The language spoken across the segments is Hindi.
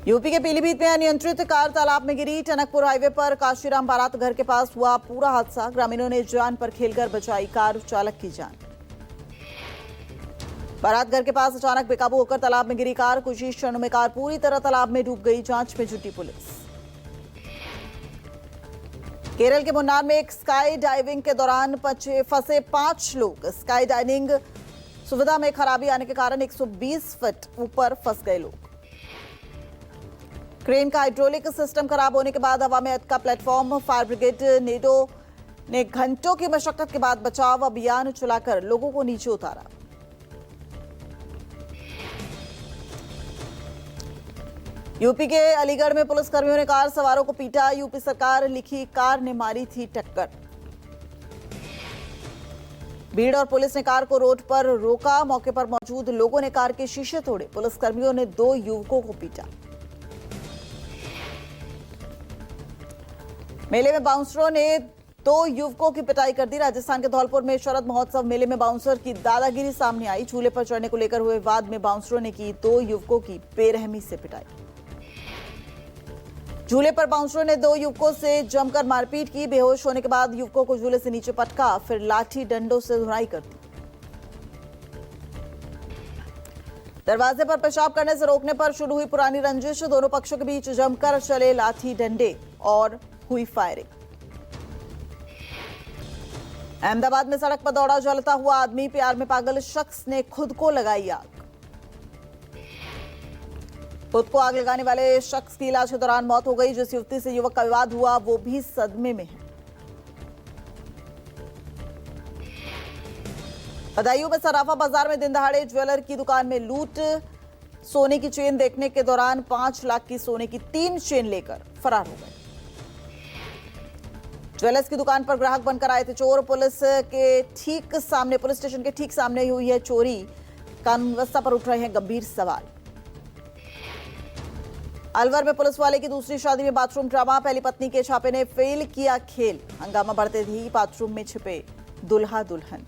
यूपी के पीलीभीत में अनियंत्रित कार तालाब में गिरी। टनकपुर हाईवे पर काशीराम बारात घर के पास हुआ पूरा हादसा। ग्रामीणों ने जान पर खेलकर बचाई कार चालक की जान। बारात घर के पास अचानक बेकाबू होकर तालाब में गिरी कार। कुछ ही क्षणों में कार पूरी तरह तालाब में डूब गई। जांच में जुटी पुलिस। केरल के मुन्नार में एक स्काई डाइविंग के दौरान फंसे 5 लोग। स्काई डाइविंग सुविधा में खराबी आने के कारण 120 फीट ऊपर फंस गए लोग। क्रेन का हाइड्रोलिक सिस्टम खराब होने के बाद हवा में अटका प्लेटफॉर्म। फायर ब्रिगेड नेडो ने घंटों की मशक्कत के बाद बचाव अभियान चलाकर लोगों को नीचे उतारा। यूपी के अलीगढ़ में पुलिस कर्मियों ने कार सवारों को पीटा। यूपी सरकार लिखी कार ने मारी थी टक्कर। भीड़ और पुलिस ने कार को रोड पर रोका। मौके पर मौजूद लोगों ने कार के शीशे तोड़े। पुलिस कर्मियों ने 2 युवकों को पीटा। मेले में बाउंसरों ने 2 युवकों की पिटाई कर दी। राजस्थान के धौलपुर में शरद महोत्सव मेले में बाउंसर की दादागिरी सामने आई। झूले पर चढ़ने को लेकर हुए विवाद में बाउंसरों ने की 2 युवकों की बेरहमी से पिटाई। झूले पर बाउंसरों ने 2 युवकों से जमकर मारपीट की। बेहोश होने के बाद युवकों को झूले से नीचे पटका, फिर लाठी डंडों से धुनाई कर दी। दरवाजे पर पेशाब करने से रोकने पर शुरू हुई पुरानी रंजिश। दोनों पक्षों के बीच जमकर चले लाठी डंडे और हुई फायरिंग। अहमदाबाद में सड़क पर दौड़ा जलता हुआ आदमी। प्यार में पागल शख्स ने खुद को लगाई आग। खुद को आग लगाने वाले शख्स की इलाज के दौरान मौत हो गई। जिस युवती से युवक का विवाद हुआ वो भी सदमे में है। बदायूं में सराफा बाजार में दिन दहाड़े ज्वेलर की दुकान में लूट। सोने की चेन देखने के दौरान 5 लाख की सोने की 3 चेन लेकर फरार हो गए। ज्वेलर्स की दुकान पर ग्राहक बनकर आए थे चोर। पुलिस स्टेशन के ठीक सामने हुई है चोरी। कानून व्यवस्था पर उठ रहे हैं गंभीर सवाल। अलवर में पुलिस वाले की दूसरी शादी में बाथरूम ड्रामा। पहली पत्नी के छापे ने फेल किया खेल। हंगामा बढ़ते ही बाथरूम में छिपे दुल्हा दुल्हन।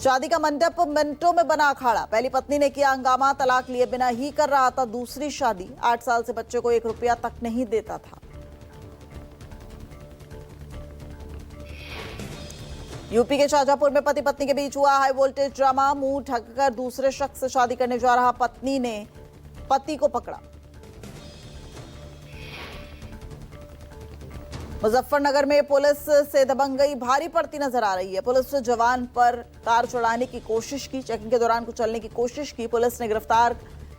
शादी का मंडप मिनटों में बना अखाड़ा। पहली पत्नी ने किया हंगामा। तलाक लिए बिना ही कर रहा था दूसरी शादी। 8 साल से बच्चे को 1 रुपया तक नहीं देता था। यूपी के शाहजहांपुर में पति पत्नी के बीच हुआ हाई वोल्टेज ड्रामा। मुंह ढककर दूसरे शख्स से शादी करने जा रहा पत्नी ने पति को पकड़ा। मुजफ्फरनगर में पुलिस से दबंगई भारी पड़ती नजर आ रही है। पुलिस जवान पर कार चढ़ाने की कोशिश की। चेकिंग के दौरान कुचलने की कोशिश की। पुलिस ने गिरफ्तार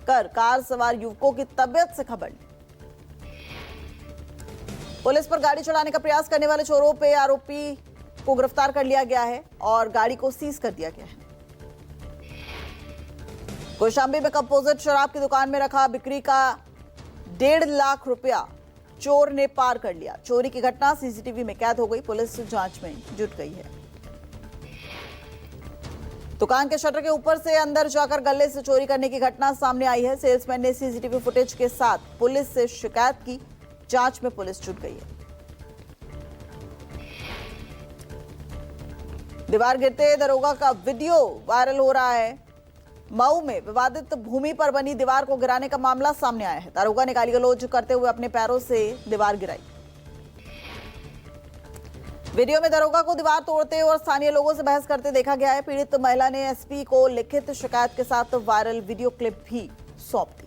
कर कार सवार युवकों की तबीयत से खबर ली। पुलिस पर गाड़ी चढ़ाने का प्रयास करने वाले चोरों पे आरोपी को गिरफ्तार कर लिया गया है और गाड़ी को सीज कर दिया गया है। कौशाम्बी में कंपोजिट शराब की दुकान में रखा बिक्री का 1.5 लाख रुपया चोर ने पार कर लिया। चोरी की घटना सीसीटीवी में कैद हो गई। पुलिस जांच में जुट गई है। दुकान के शटर के ऊपर से अंदर जाकर गले से चोरी करने की घटना सामने आई है। सेल्समैन ने सीसीटीवी फुटेज के साथ पुलिस से शिकायत की। जांच में पुलिस जुट गई है। दीवार गिरते दरोगा का वीडियो वायरल हो रहा है। मऊ में विवादित भूमि पर बनी दीवार को गिराने का मामला सामने आया है। दरोगा ने गाली गलौज करते हुए अपने पैरों से दीवार गिराई। वीडियो में दरोगा को दीवार तोड़ते और स्थानीय लोगों से बहस करते देखा गया है। पीड़ित महिला ने एसपी को लिखित शिकायत के साथ वायरल वीडियो क्लिप भी सौंप दी।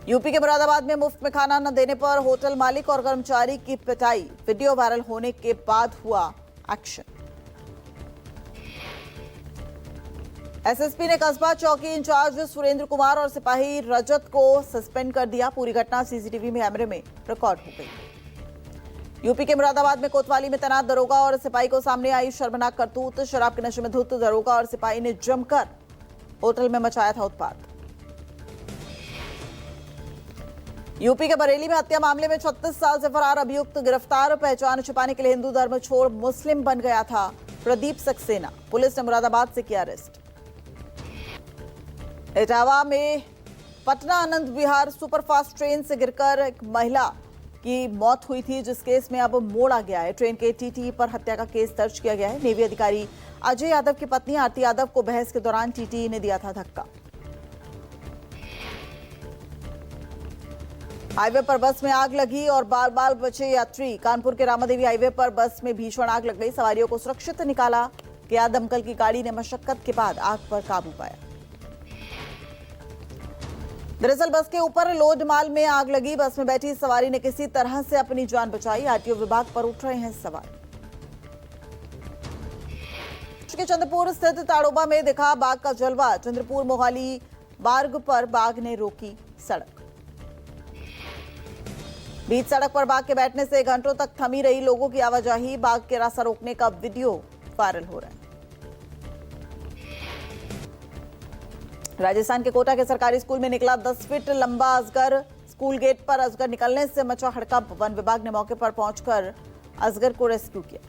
यूपी के मुरादाबाद में मुफ्त में खाना न देने पर होटल मालिक और कर्मचारी की पिटाई। वीडियो वायरल होने के बाद हुआ एक्शन। एसएसपी ने कस्बा चौकी इंचार्ज सुरेंद्र कुमार और सिपाही रजत को सस्पेंड कर दिया। पूरी घटना सीसीटीवी में कैमरे में रिकॉर्ड हो गई। यूपी के मुरादाबाद में कोतवाली में तैनात दरोगा और सिपाही को सामने आई शर्मनाक करतूत। शराब के नशे में धुत दरोगा और सिपाही ने जमकर होटल में मचाया था उत्पात। यूपी के बरेली में हत्या मामले में 36 साल से फरार अभियुक्त गिरफ्तार। पहचान छिपाने के लिए हिंदू धर्म छोड़ मुस्लिम बन गया था प्रदीप सक्सेना। पुलिस ने मुरादाबाद से किया अरेस्ट। इटावा में पटना आनंद विहार सुपरफास्ट ट्रेन से गिरकर एक महिला की मौत हुई थी, जिस केस में अब मोड़ आ गया है। ट्रेन के टीटी पर हत्या का केस दर्ज किया गया है। नेवी अधिकारी अजय यादव की पत्नी आरती यादव को बहस के दौरान टीटी ने दिया था धक्का। हाईवे पर बस में आग लगी और बाल बाल बचे यात्री। कानपुर के रामादेवी हाईवे पर बस में भीषण आग लग गई। सवारियों को सुरक्षित निकाला गया। दमकल की गाड़ी ने मशक्कत के बाद आग पर काबू पाया। दरअसल बस के ऊपर लोड माल में आग लगी। बस में बैठी सवारी ने किसी तरह से अपनी जान बचाई। आरटीओ विभाग पर उठ रहे हैं सवाल। चंद्रपुर स्थित ताड़ोबा में दिखा बाघ का जलवा। चंद्रपुर मोहाली मार्ग पर बाघ ने रोकी सड़क। बीच सड़क पर बाघ के बैठने से घंटों तक थमी रही लोगों की आवाजाही। बाघ के रास्ता रोकने का वीडियो वायरल हो रहा है। राजस्थान के कोटा के सरकारी स्कूल में निकला 10 फीट लंबा अजगर। स्कूल गेट पर अजगर निकलने से मचा हड़कंप। वन विभाग ने मौके पर पहुंचकर अजगर को रेस्क्यू किया।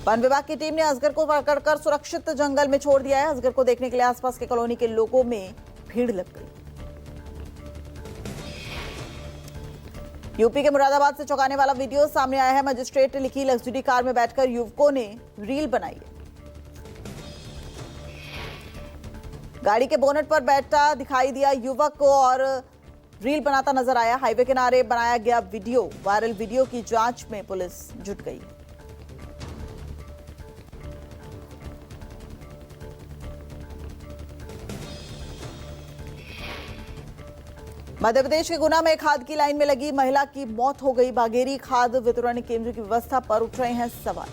वन विभाग की टीम ने अजगर को पकड़कर सुरक्षित जंगल में छोड़ दिया है। अजगर को देखने के लिए आसपास के कॉलोनी के लोगों में भीड़ लग गई। यूपी के मुरादाबाद से चौंकाने वाला वीडियो सामने आया है। मजिस्ट्रेट लिखी लग्जरी कार में बैठकर युवकों ने रील बनाई है। गाड़ी के बोनट पर बैठा दिखाई दिया युवक को और रील बनाता नजर आया। हाईवे किनारे बनाया गया वीडियो। वायरल वीडियो की जांच में पुलिस जुट गई। मध्य प्रदेश के गुना में खाद की लाइन में लगी महिला की मौत हो गई। बागेरी खाद वितरण केंद्र की व्यवस्था पर उठ रहे हैं सवाल।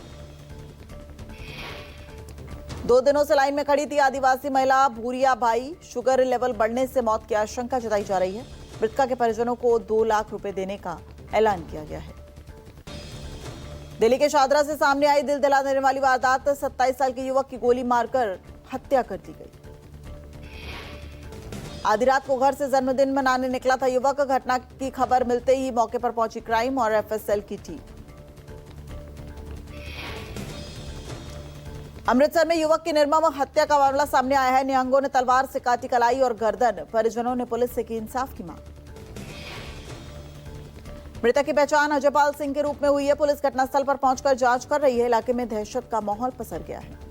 2 दिनों से लाइन में खड़ी थी आदिवासी महिला भूरिया बाई। शुगर लेवल बढ़ने से मौत की आशंका जताई जा रही है। मृतका के परिजनों को 2 लाख रुपए देने का ऐलान किया गया है। दिल्ली के शादरा से सामने आई दिल दहला देने वाली वारदात। 27 साल के युवक की गोली मारकर हत्या कर दी गई। आधी रात को घर से जन्मदिन मनाने निकला था युवक। घटना की खबर मिलते ही मौके पर पहुंची क्राइम और एफएसएल की टीम। अमृतसर में युवक की निर्मम हत्या का मामला सामने आया है। निहंगों ने तलवार से काटी कलाई और गर्दन। परिजनों ने पुलिस से की इंसाफ की मांग। मृतक की पहचान अजयपाल सिंह के रूप में हुई है। पुलिस घटनास्थल पर पहुंचकर जांच कर रही है। इलाके में दहशत का माहौल पसर गया है।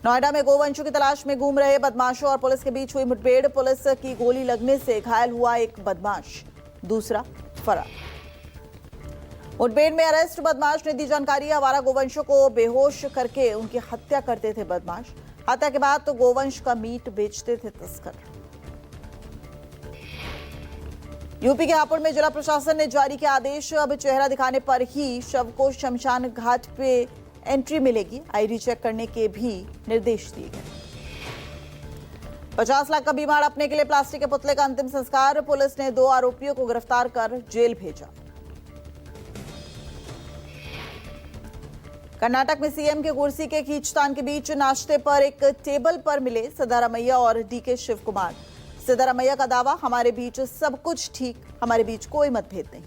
नोएडा में गोवंशों की तलाश में घूम रहे बदमाशों और पुलिस के बीच हुई मुठभेड़। पुलिस की गोली लगने से घायल हुआ एक बदमाश, दूसरा फरार। मुठभेड़ में अरेस्ट बदमाश ने दी जानकारी। आवारा गोवंशों को बेहोश करके उनकी हत्या करते थे बदमाश। हत्या के बाद तो गोवंश का मीट बेचते थे तस्कर। यूपी के हापुड़ में जिला प्रशासन ने जारी किया आदेश। अब चेहरा दिखाने पर ही शव को शमशान घाट पे एंट्री मिलेगी। आईडी चेक करने के भी निर्देश दिए गए। 50 लाख का बीमा हड़पने के लिए प्लास्टिक के पुतले का अंतिम संस्कार। पुलिस ने 2 आरोपियों को गिरफ्तार कर जेल भेजा। कर्नाटक में सीएम की कुर्सी के खींचतान के बीच नाश्ते पर एक टेबल पर मिले सिद्धारमैया और डीके शिव कुमार। सिद्धारमैया का दावा, हमारे बीच सब कुछ ठीक, हमारे बीच कोई मतभेद नहीं।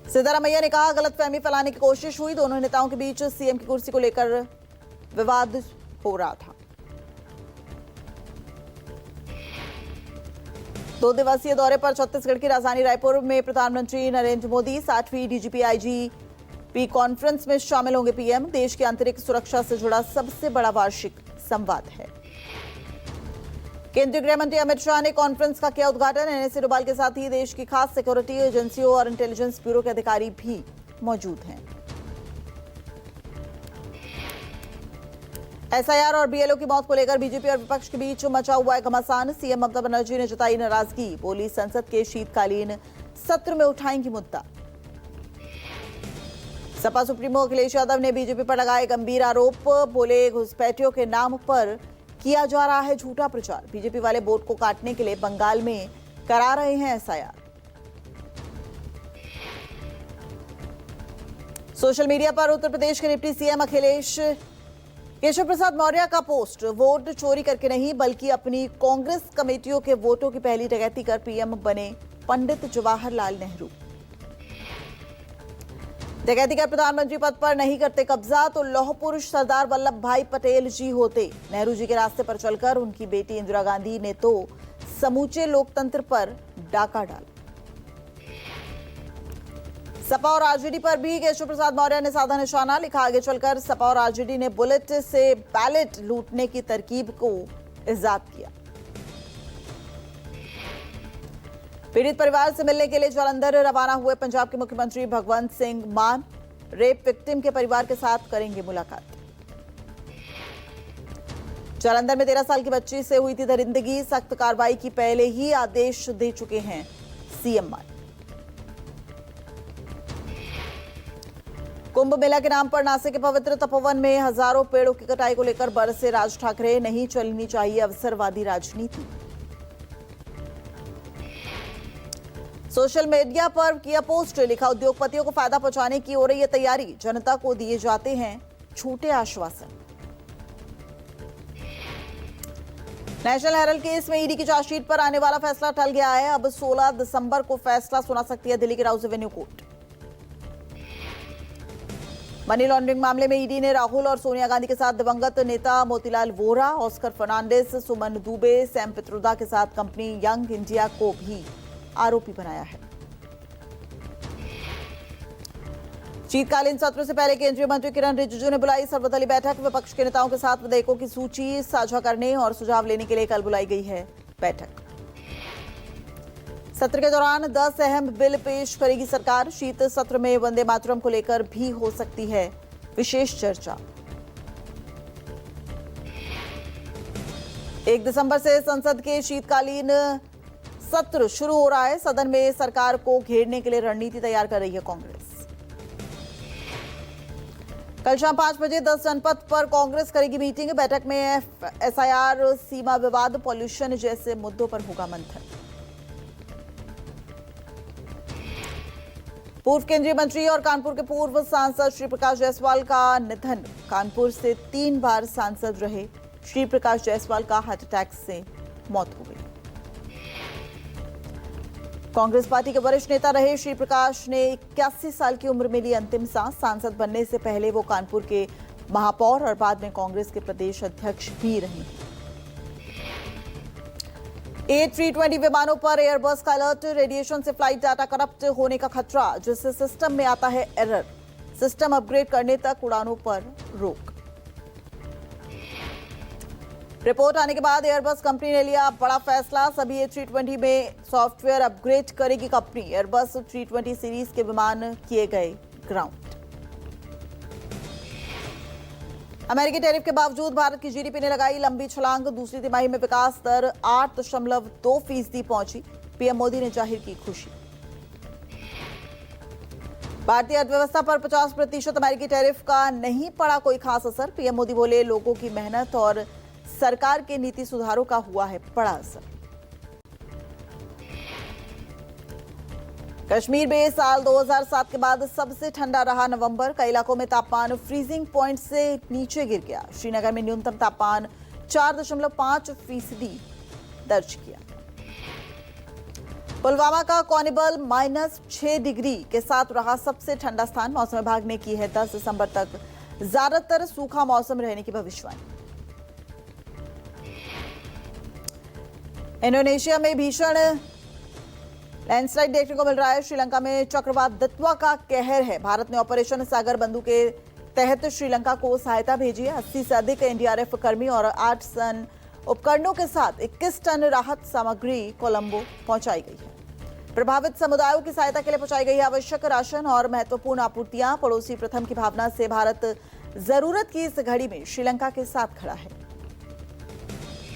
सिद्धारमैया ने कहा, गलतफहमी फैलाने की कोशिश हुई। दोनों नेताओं के बीच सीएम की कुर्सी को लेकर विवाद हो रहा था। 2 दिवसीय दौरे पर छत्तीसगढ़ की राजधानी रायपुर में प्रधानमंत्री नरेंद्र मोदी 60वीं डीजीपी आईजीपी कॉन्फ्रेंस में शामिल होंगे पीएम। देश की आंतरिक सुरक्षा से जुड़ा सबसे बड़ा वार्षिक संवाद है। केंद्रीय गृह मंत्री अमित शाह ने कॉन्फ्रेंस का किया उद्घाटन। एनएसए डोभाल के साथ ही देश की खास सिक्योरिटी एजेंसियों और इंटेलिजेंस ब्यूरो के अधिकारी भी मौजूद हैं। एसआईआर और बीएलओ की मौत को लेकर बीजेपी और विपक्ष के बीच मचा हुआ है घमासान। सीएम ममता बनर्जी ने जताई नाराजगी। बोली, संसद के शीतकालीन सत्र में उठाएंगी मुद्दा। सपा सुप्रीमो अखिलेश यादव ने बीजेपी पर लगाए गंभीर आरोप। बोले, घुसपैठियों के नाम पर किया जा रहा है झूठा प्रचार। बीजेपी वाले वोट को काटने के लिए बंगाल में करा रहे हैं एसआईआर। सोशल मीडिया पर उत्तर प्रदेश के डिप्टी सीएम अखिलेश केशव प्रसाद मौर्य का पोस्ट, वोट चोरी करके नहीं बल्कि अपनी कांग्रेस कमेटियों के वोटों की पहली डकैती कर पीएम बने पंडित जवाहरलाल नेहरू। डकैती कर प्रधानमंत्री पद पर नहीं करते कब्जा तो लौह पुरुष सरदार वल्लभ भाई पटेल जी होते। नेहरू जी के रास्ते पर चलकर उनकी बेटी इंदिरा गांधी ने तो समूचे लोकतंत्र पर डाका डाला। सपा और आरजेडी पर भी केशव प्रसाद मौर्य ने साधा निशाना। लिखा, आगे चलकर सपा और आरजेडी ने बुलेट से बैलेट लूटने की तरकीब को इजाद किया। पीड़ित परिवार से मिलने के लिए जालंधर रवाना हुए पंजाब के मुख्यमंत्री भगवंत सिंह मान रेप विक्टिम के परिवार के साथ करेंगे मुलाकात। जालंधर में 13 साल की बच्ची से हुई थी दरिंदगी। सख्त कार्रवाई की पहले ही आदेश दे चुके हैं सीएम मान। कुंभ मेला के नाम पर नासिक के पवित्र तपोवन में हजारों पेड़ों की कटाई को लेकर बरसे राज ठाकरे। नहीं चलनी चाहिए अवसरवादी राजनीति। सोशल मीडिया पर किया पोस्ट। लिखा, उद्योगपतियों को फायदा पहुंचाने की हो रही है तैयारी। जनता को दिए जाते हैं झूठे आश्वासन। नेशनल हेराल्ड केस में ईडी की चार्जशीट पर आने वाला फैसला टल गया है। अब 16 दिसंबर को फैसला सुना सकती है दिल्ली की Rouse Avenue court. Money laundering मामले में ईडी ने राहुल और सोनिया गांधी के साथ दिवंगत नेता मोतीलाल वोरा, ऑस्कर फर्नांडिस, सुमन दुबे, सैम पित्रोदा के साथ कंपनी यंग इंडिया को भी आरोपी बनाया है। शीतकालीन सत्र से पहले केंद्रीय मंत्री किरण रिजिजू ने बुलाई सर्वदलीय बैठक। विपक्ष के नेताओं के साथ विधेयकों की सूची साझा करने और सुझाव लेने के लिए कल बुलाई गई है बैठक। सत्र के दौरान 10 अहम बिल पेश करेगी सरकार। शीत सत्र में वंदे मातरम को लेकर भी हो सकती है विशेष चर्चा। 1 दिसंबर से संसद के शीतकालीन सत्र शुरू हो रहा है। सदन में सरकार को घेरने के लिए रणनीति तैयार कर रही है कांग्रेस। कल शाम 5 बजे 10 जनपद पर कांग्रेस करेगी मीटिंग। बैठक में एसआईआर, सीमा विवाद, पॉल्यूशन जैसे मुद्दों पर होगा मंथन। पूर्व केंद्रीय मंत्री और कानपुर के पूर्व सांसद श्री प्रकाश जायसवाल का निधन। कानपुर से 3 बार सांसद रहे श्री प्रकाश जायसवाल का हार्ट अटैक से मौत हो गई। कांग्रेस पार्टी के वरिष्ठ नेता रहे श्री प्रकाश ने 81 साल की उम्र में ली अंतिम सांस। सांसद बनने से पहले वो कानपुर के महापौर और बाद में कांग्रेस के प्रदेश अध्यक्ष भी रहे। A320 विमानों पर एयरबस का अलर्ट। रेडिएशन से फ्लाइट डाटा करप्ट होने का खतरा, जिससे सिस्टम में आता है एरर। सिस्टम अपग्रेड करने तक उड़ानों पर रोक। रिपोर्ट आने के बाद एयरबस कंपनी ने लिया बड़ा फैसला। सभी A320 में सॉफ्टवेयर अपग्रेड करेगी कंपनी। एयरबस 320 सीरीज के विमान किए गए ग्राउंड। अमेरिकी टैरिफ के बावजूद भारत की जीडीपी ने लगाई लंबी छलांग। दूसरी तिमाही में विकास दर 8.2% पहुंची। पीएम मोदी ने जाहिर की खुशी। भारतीय अर्थव्यवस्था पर 50% अमेरिकी टैरिफ का नहीं पड़ा कोई खास असर। पीएम मोदी बोले, लोगों की मेहनत और सरकार के नीति सुधारों का हुआ है बड़ा असर। कश्मीर में साल 2007 के बाद सबसे ठंडा रहा नवंबर। कई इलाकों में तापमान फ्रीजिंग पॉइंट से नीचे गिर गया। श्रीनगर में न्यूनतम तापमान 4.5% दर्ज किया। पुलवामा का कॉनिबल -6 डिग्री के साथ रहा सबसे ठंडा स्थान। मौसम विभाग ने की है 10 दिसंबर तक ज्यादातर सूखा मौसम रहने की भविष्यवाणी। इंडोनेशिया में भीषण लैंडस्लाइड देखने को मिल रहा है। श्रीलंका में चक्रवात दितवा का कहर है। भारत ने ऑपरेशन सागर बंधु के तहत श्रीलंका को सहायता भेजी है। 80 से अधिक एनडीआरएफ कर्मी और 8 टन उपकरणों के साथ 21 टन राहत सामग्री कोलंबो पहुंचाई गई है। प्रभावित समुदायों की सहायता के लिए पहुंचाई गई है आवश्यक राशन और महत्वपूर्ण आपूर्तियां। पड़ोसी प्रथम की भावना से भारत जरूरत की इस घड़ी में श्रीलंका के साथ खड़ा है।